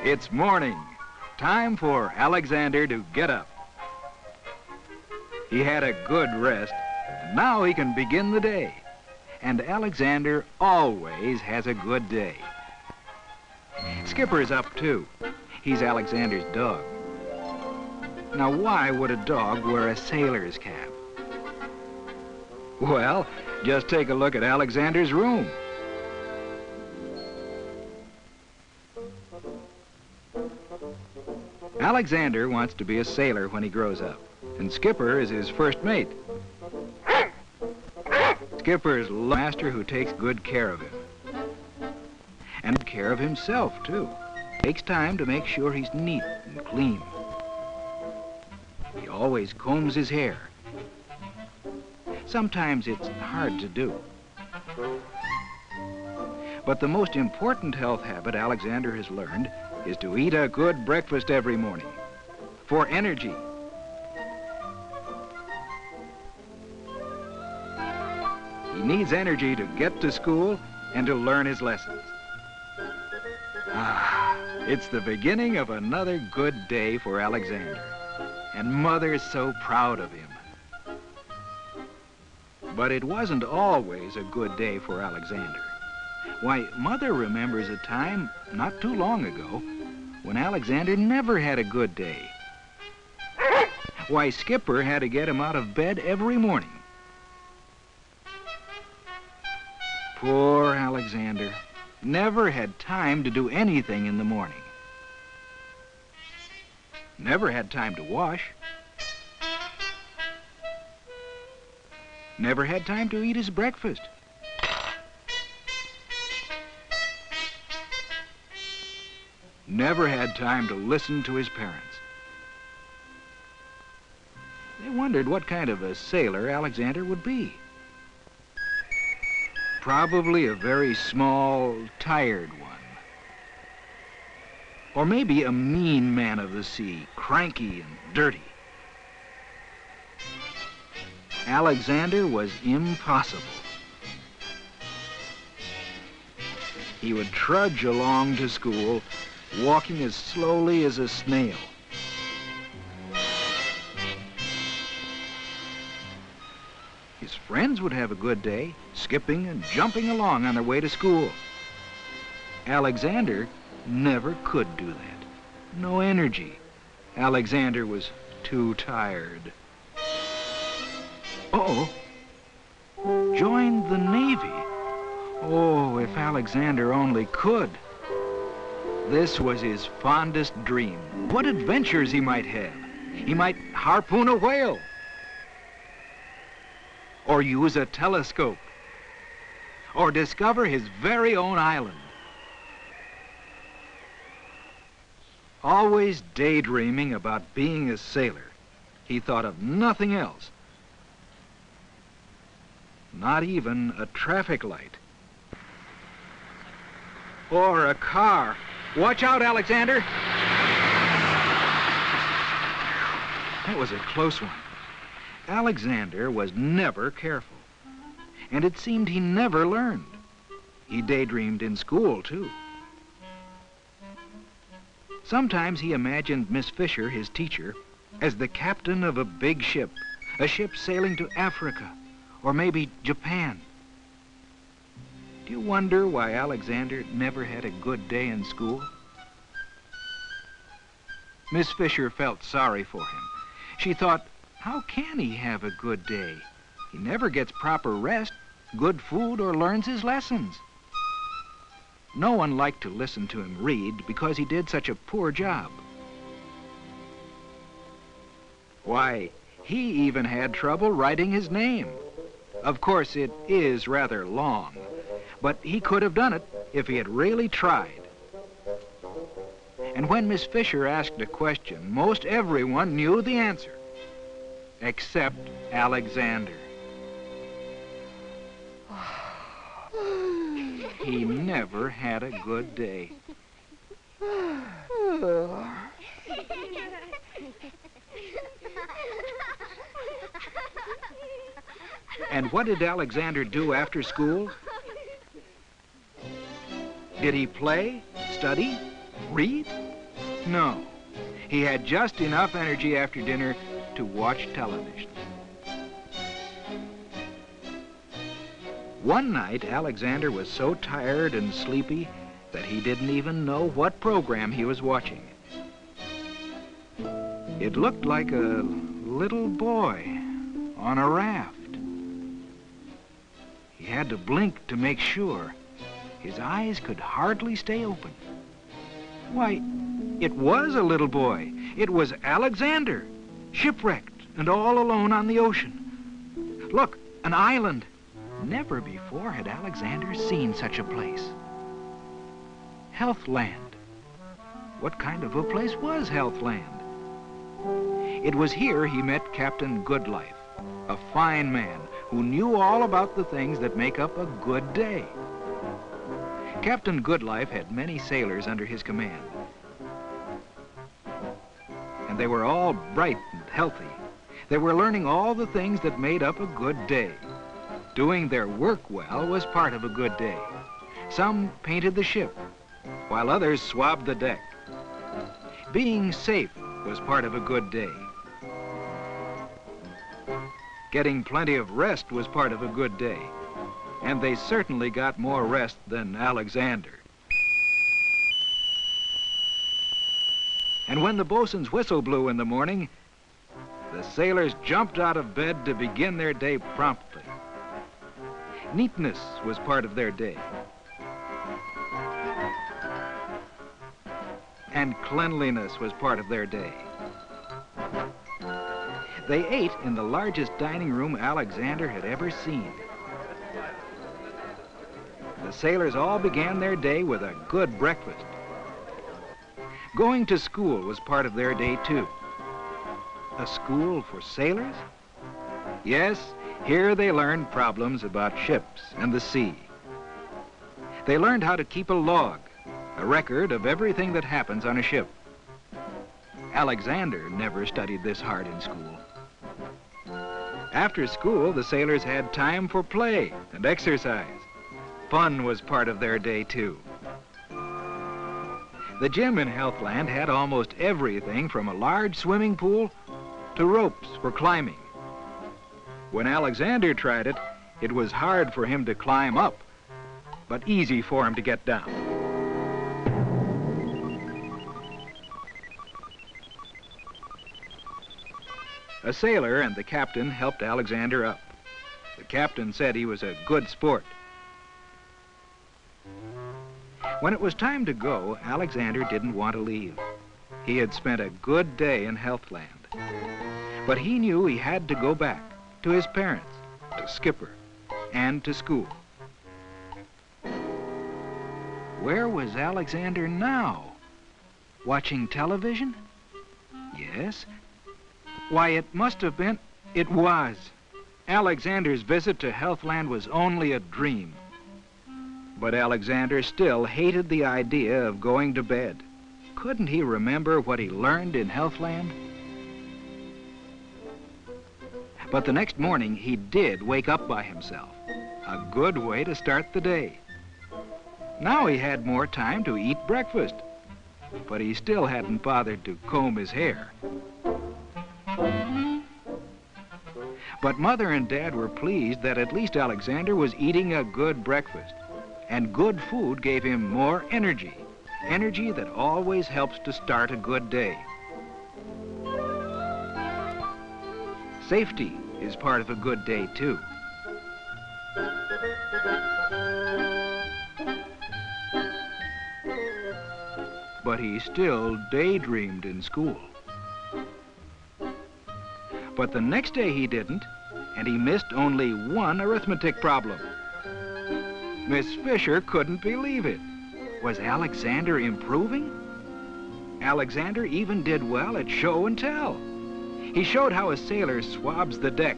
It's morning. Time for Alexander to get up. He had a good rest, and now he can begin the day. And Alexander always has a good day. Skipper's up too. He's Alexander's dog. Now, why would a dog wear a sailor's cap? Well, just take a look at Alexander's room. Alexander wants to be a sailor when he grows up, and Skipper is his first mate. Skipper is a master who takes good care of him. And care of himself, too. Takes time to make sure he's neat and clean. He always combs his hair. Sometimes it's hard to do. But the most important health habit Alexander has learned is to eat a good breakfast every morning for energy. He needs energy to get to school and to learn his lessons. It's the beginning of another good day for Alexander, and Mother's so proud of him. But it wasn't always a good day for Alexander. Why, Mother remembers a time not too long ago when Alexander never had a good day. Why, Skipper had to get him out of bed every morning. Poor Alexander never had time to do anything in the morning. Never had time to wash. Never had time to eat his breakfast. Never had time to listen to his parents. They wondered what kind of a sailor Alexander would be. Probably a very small, tired one. Or maybe a mean man of the sea, cranky and dirty. Alexander was impossible. He would trudge along to school, walking as slowly as a snail. His friends would have a good day, skipping and jumping along on their way to school. Alexander never could do that. No energy. Alexander was too tired. Uh-oh. Joined the Navy. Oh, if Alexander only could. This was his fondest dream. What adventures he might have. He might harpoon a whale. Or use a telescope. Or discover his very own island. Always daydreaming about being a sailor, he thought of nothing else. Not even a traffic light. Or a car. Watch out, Alexander! That was a close one. Alexander was never careful. And it seemed he never learned. He daydreamed in school, too. Sometimes he imagined Miss Fisher, his teacher, as the captain of a big ship, a ship sailing to Africa, or maybe Japan. Do you wonder why Alexander never had a good day in school? Miss Fisher felt sorry for him. She thought, how can he have a good day? He never gets proper rest, good food, or learns his lessons. No one liked to listen to him read because he did such a poor job. Why, he even had trouble writing his name. Of course, it is rather long, but he could have done it if he had really tried. And when Miss Fisher asked a question, most everyone knew the answer, except Alexander. He never had a good day. And what did Alexander do after school? Did he play, study, read? No. He had just enough energy after dinner to watch television. One night, Alexander was so tired and sleepy that he didn't even know what program he was watching. It looked like a little boy on a raft. He had to blink to make sure. His eyes could hardly stay open. Why, it was a little boy. It was Alexander, shipwrecked and all alone on the ocean. Look, an island. Never before had Alexander seen such a place. Healthland. What kind of a place was Healthland? It was here he met Captain GoodLife, a fine man who knew all about the things that make up a good day. Captain GoodLife had many sailors under his command, and they were all bright and healthy. They were learning all the things that made up a good day. Doing their work well was part of a good day. Some painted the ship, while others swabbed the deck. Being safe was part of a good day. Getting plenty of rest was part of a good day. And they certainly got more rest than Alexander. And when the bosun's whistle blew in the morning, the sailors jumped out of bed to begin their day promptly. Neatness was part of their day. And cleanliness was part of their day. They ate in the largest dining room Alexander had ever seen. The sailors all began their day with a good breakfast. Going to school was part of their day, too. A school for sailors? Yes, here they learned problems about ships and the sea. They learned how to keep a log, a record of everything that happens on a ship. Alexander never studied this hard in school. After school, the sailors had time for play and exercise. Fun was part of their day, too. The gym in Healthland had almost everything from a large swimming pool to ropes for climbing. When Alexander tried it, it was hard for him to climb up, but easy for him to get down. A sailor and the captain helped Alexander up. The captain said he was a good sport. When it was time to go, Alexander didn't want to leave. He had spent a good day in Healthland. But he knew he had to go back to his parents, to Skipper, and to school. Where was Alexander now? Watching television? Yes. Why, it must have been... It was. Alexander's visit to Healthland was only a dream. But Alexander still hated the idea of going to bed. Couldn't he remember what he learned in Healthland? But the next morning, he did wake up by himself. A good way to start the day. Now he had more time to eat breakfast, but he still hadn't bothered to comb his hair. But Mother and Dad were pleased that at least Alexander was eating a good breakfast. And good food gave him more energy. Energy that always helps to start a good day. Safety is part of a good day, too. But he still daydreamed in school. But the next day he didn't, and he missed only one arithmetic problem. Miss Fisher couldn't believe it. Was Alexander improving? Alexander even did well at show and tell. He showed how a sailor swabs the deck,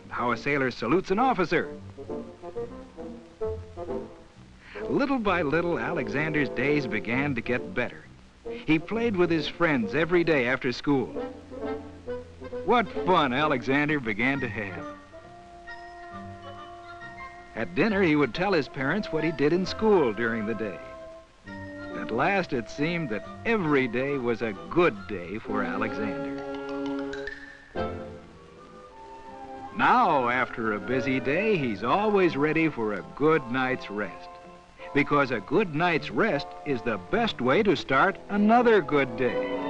how a sailor salutes an officer. Little by little, Alexander's days began to get better. He played with his friends every day after school. What fun Alexander began to have. At dinner, he would tell his parents what he did in school during the day. At last it seemed that every day was a good day for Alexander. Now, after a busy day, he's always ready for a good night's rest. Because a good night's rest is the best way to start another good day.